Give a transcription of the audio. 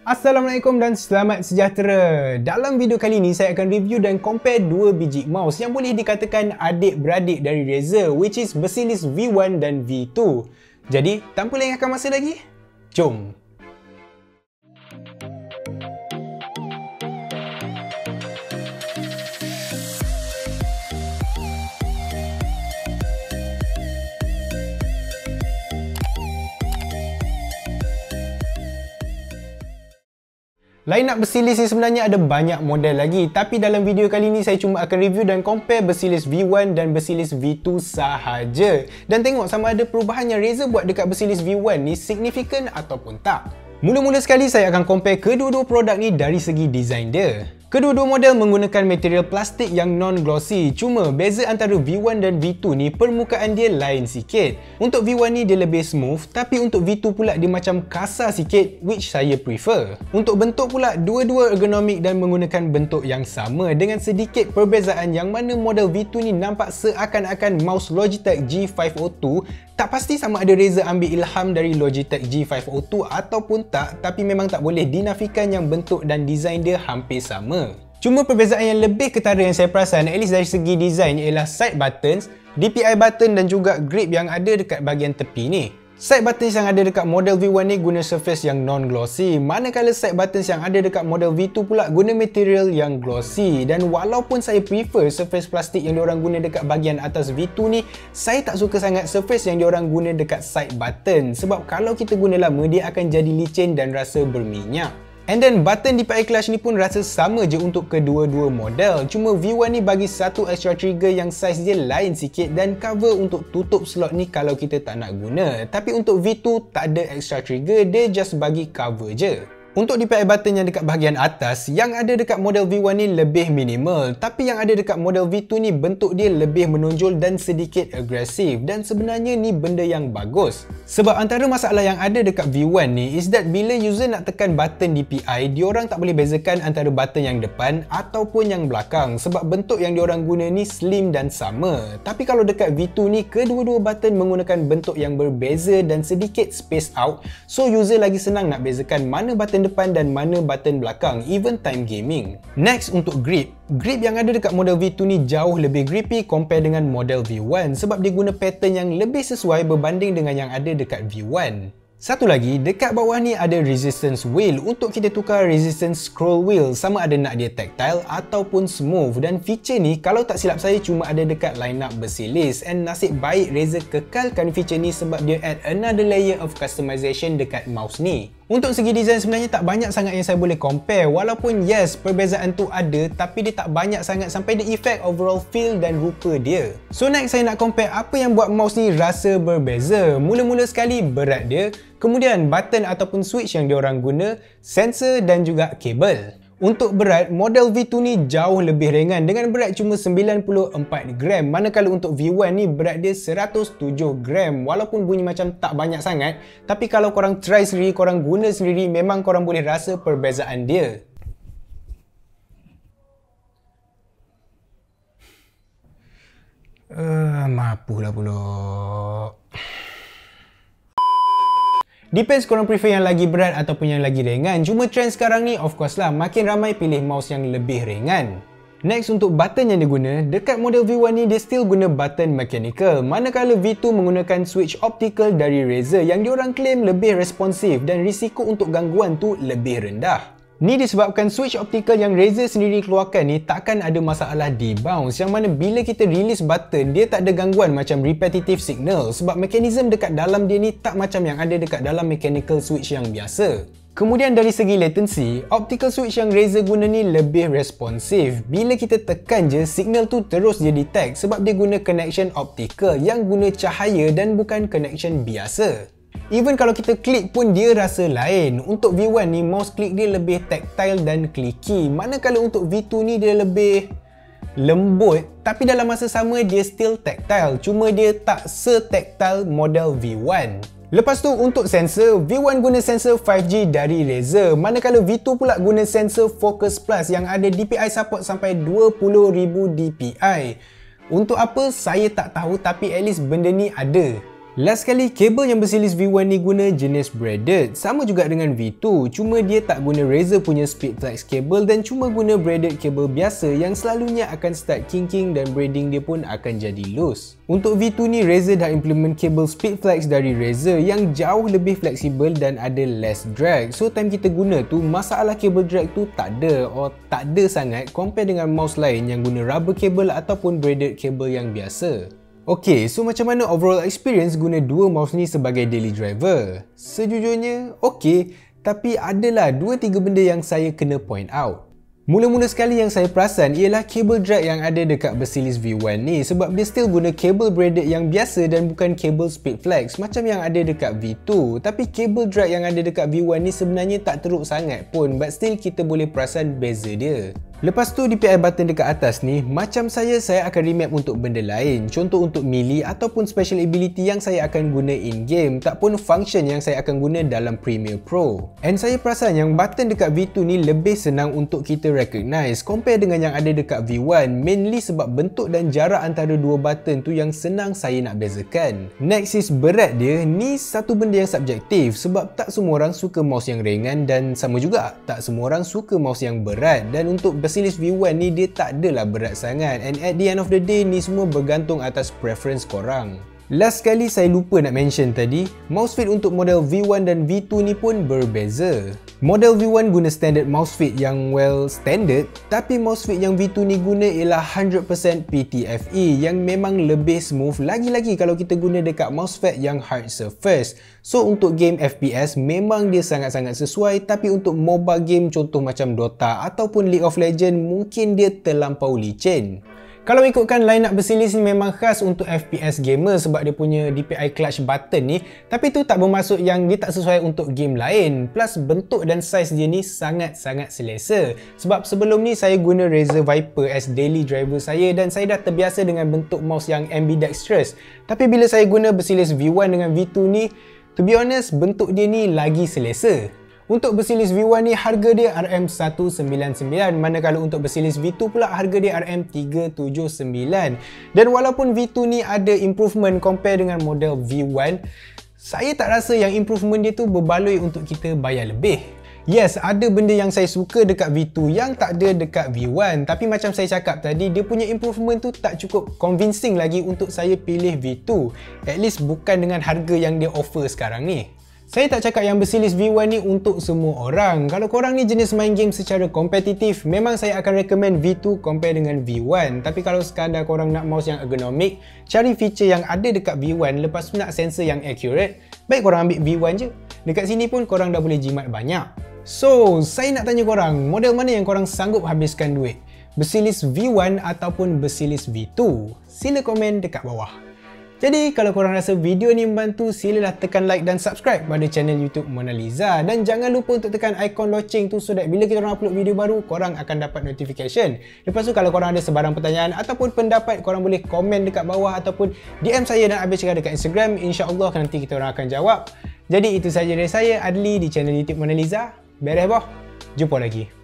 Assalamualaikum dan selamat sejahtera. Dalam video kali ini saya akan review dan compare dua biji mouse yang boleh dikatakan adik-beradik dari Razer, which is Baselis V1 dan V2. Jadi, tanpa lengahkan masa lagi, jom! Line up Baselis ni sebenarnya ada banyak model lagi, tapi dalam video kali ni saya cuma akan review dan compare Baselis V1 dan Baselis V2 sahaja dan tengok sama ada perubahan yang Razer buat dekat Baselis V1 ni signifikan ataupun tak. Mula-mula sekali saya akan compare kedua-dua produk ni dari segi design dia. Kedua-dua model menggunakan material plastik yang non-glossy, cuma beza antara V1 dan V2 ni permukaan dia lain sikit. Untuk V1 ni dia lebih smooth, tapi untuk V2 pula dia macam kasar sikit, which saya prefer. Untuk bentuk pula, dua-dua ergonomik dan menggunakan bentuk yang sama dengan sedikit perbezaan yang mana model V2 ni nampak seakan-akan mouse Logitech G502. Tak pasti sama ada Razer ambil ilham dari Logitech G502 ataupun tak, tapi memang tak boleh dinafikan yang bentuk dan design dia hampir sama. Cuma perbezaan yang lebih ketara yang saya perasan, at least dari segi design, ialah side buttons, DPI button dan juga grip yang ada dekat bahagian tepi ni. Side buttons yang ada dekat model V1 ni guna surface yang non-glossy, manakala side buttons yang ada dekat model V2 pula guna material yang glossy. Dan walaupun saya prefer surface plastik yang diorang guna dekat bahagian atas V2 ni, saya tak suka sangat surface yang diorang guna dekat side button, sebab kalau kita guna lama dia akan jadi licin dan rasa berminyak. And then button DPI clutch ni pun rasa sama je untuk kedua-dua model, cuma V1 ni bagi satu extra trigger yang saiz dia lain sikit dan cover untuk tutup slot ni kalau kita tak nak guna. Tapi untuk V2 tak ada extra trigger, dia just bagi cover je. Untuk DPI button yang dekat bahagian atas, yang ada dekat model V1 ni lebih minimal, tapi yang ada dekat model V2 ni bentuk dia lebih menonjol dan sedikit agresif, dan sebenarnya ni benda yang bagus. Sebab antara masalah yang ada dekat V1 ni is that bila user nak tekan button DPI, diorang tak boleh bezakan antara button yang depan ataupun yang belakang sebab bentuk yang diorang guna ni slim dan sama. Tapi kalau dekat V2 ni, kedua-dua button menggunakan bentuk yang berbeza dan sedikit space out, so user lagi senang nak bezakan mana button depan dan mana button belakang, even time gaming. Next, untuk grip. Grip yang ada dekat model V2 ni jauh lebih grippy compare dengan model V1 sebab dia guna pattern yang lebih sesuai berbanding dengan yang ada dekat V1. Satu lagi, dekat bawah ni ada resistance wheel untuk kita tukar resistance scroll wheel sama ada nak dia tactile ataupun smooth, dan feature ni kalau tak silap saya cuma ada dekat lineup Baselis, and nasib baik Razer kekalkan feature ni sebab dia add another layer of customization dekat mouse ni. Untuk segi design sebenarnya tak banyak sangat yang saya boleh compare, walaupun yes perbezaan tu ada, tapi dia tak banyak sangat sampai dia effect overall feel dan rupa dia. So next saya nak compare apa yang buat mouse ni rasa berbeza. Mula-mula sekali berat dia, kemudian button ataupun switch yang diorang guna, sensor dan juga kabel. Untuk berat, model V2 ni jauh lebih ringan dengan berat cuma 94 gram, manakala untuk V1 ni berat dia 107 gram. Walaupun bunyi macam tak banyak sangat, tapi kalau korang try sendiri, korang guna sendiri, memang korang boleh rasa perbezaan dia. Mapulah pulak. Depends korang prefer yang lagi berat ataupun yang lagi ringan. Cuma trend sekarang ni of course lah, makin ramai pilih mouse yang lebih ringan. Next, untuk button yang diguna, dekat model V1 ni dia still guna button mechanical, manakala V2 menggunakan switch optical dari Razer yang diorang claim lebih responsif dan risiko untuk gangguan tu lebih rendah. Ni disebabkan switch optical yang Razer sendiri keluarkan ni takkan ada masalah debounce, yang mana bila kita release button dia tak ada gangguan macam repetitive signal sebab mekanisme dekat dalam dia ni tak macam yang ada dekat dalam mechanical switch yang biasa. Kemudian dari segi latency, optical switch yang Razer guna ni lebih responsif. Bila kita tekan je, signal tu terus dia detect sebab dia guna connection optical yang guna cahaya dan bukan connection biasa. Even kalau kita klik pun dia rasa lain. Untuk V1 ni mouse klik dia lebih tactile dan clicky, manakala untuk V2 ni dia lebih lembut, tapi dalam masa sama dia still tactile, cuma dia tak se-tactile model V1. Lepas tu untuk sensor, V1 guna sensor 5G dari Razer, manakala V2 pula guna sensor Focus Plus yang ada DPI support sampai 20,000 DPI. Untuk apa saya tak tahu, tapi at least benda ni ada. Last sekali, kabel yang bersilis V1 ni guna jenis braided. Sama juga dengan V2, cuma dia tak guna Razer punya speed flex cable dan cuma guna braided kabel biasa yang selalunya akan start kinking dan braiding dia pun akan jadi loose. Untuk V2 ni, Razer dah implement kabel speed flex dari Razer yang jauh lebih fleksibel dan ada less drag. So time kita guna tu, masalah kabel drag tu tak ada sangat compare dengan mouse lain yang guna rubber cable ataupun braided cable yang biasa. Okay, so macam mana overall experience guna dua mouse ni sebagai daily driver? Sejujurnya, okay, tapi adalah 2-3 benda yang saya kena point out. Mula-mula sekali yang saya perasan ialah kabel drag yang ada dekat bersilis V1 ni sebab dia still guna kabel braided yang biasa dan bukan kabel speed flex macam yang ada dekat V2. Tapi kabel drag yang ada dekat V1 ni sebenarnya tak teruk sangat pun, but still kita boleh perasan beza dia. Lepas tu DPI button dekat atas ni, macam saya akan remap untuk benda lain. Contoh untuk melee ataupun special ability yang saya akan guna in-game, tak pun function yang saya akan guna dalam Premiere Pro. And saya perasan yang button dekat V2 ni lebih senang untuk kita recognize compare dengan yang ada dekat V1, mainly sebab bentuk dan jarak antara dua button tu yang senang saya nak bezakan. Next is berat dia. Ni satu benda yang subjektif sebab tak semua orang suka mouse yang ringan dan sama juga tak semua orang suka mouse yang berat, dan untuk bersilis V1 ni dia tak adalah berat sangat, and at the end of the day ni semua bergantung atas preference korang. Last sekali saya lupa nak mention tadi, mouse fit untuk model V1 dan V2 ni pun berbeza. Model V1 guna standard mouse fit yang standard, tapi mouse fit yang V2 ni guna ialah 100% PTFE yang memang lebih smooth lagi-lagi kalau kita guna dekat mousepad yang hard surface. So untuk game FPS memang dia sangat-sangat sesuai, tapi untuk mobile game contoh macam Dota ataupun League of Legends mungkin dia terlampau licin. Kalau ikutkan line up bersilis ni memang khas untuk FPS gamer sebab dia punya DPI clutch button ni, tapi tu tak bermaksud yang dia tak sesuai untuk game lain. Plus bentuk dan size dia ni sangat-sangat selesa. Sebab sebelum ni saya guna Razer Viper as daily driver saya dan saya dah terbiasa dengan bentuk mouse yang ambidextrous. Tapi bila saya guna bersilis V1 dengan V2 ni, to be honest, bentuk dia ni lagi selesa. Untuk bersilis V1 ni harga dia RM199, manakala untuk bersilis V2 pula harga dia RM379. Dan walaupun V2 ni ada improvement compare dengan model V1, saya tak rasa yang improvement dia tu berbaloi untuk kita bayar lebih. Yes, ada benda yang saya suka dekat V2 yang tak ada dekat V1, tapi macam saya cakap tadi, dia punya improvement tu tak cukup convincing lagi untuk saya pilih V2. At least bukan dengan harga yang dia offer sekarang ni. Saya tak cakap yang bersilis V1 ni untuk semua orang. Kalau korang ni jenis main game secara kompetitif, memang saya akan recommend V2 compare dengan V1. Tapi kalau sekadar korang nak mouse yang ergonomik, cari feature yang ada dekat V1, lepas tu nak sensor yang accurate, baik korang ambil V1 je. Dekat sini pun korang dah boleh jimat banyak. So, saya nak tanya korang, model mana yang korang sanggup habiskan duit? Bersilis V1 ataupun bersilis V2? Sila komen dekat bawah. Jadi kalau korang rasa video ni membantu, silalah tekan like dan subscribe pada channel YouTube Mona Lisa, dan jangan lupa untuk tekan ikon loceng tu so that bila kita orang upload video baru, korang akan dapat notification. Lepas tu kalau korang ada sebarang pertanyaan ataupun pendapat, korang boleh komen dekat bawah ataupun DM saya dan Abel Cakap dekat Instagram. InsyaAllah nanti kita orang akan jawab. Jadi itu sahaja dari saya, Adli, di channel YouTube Mona Lisa. Beres boh. Jumpa lagi.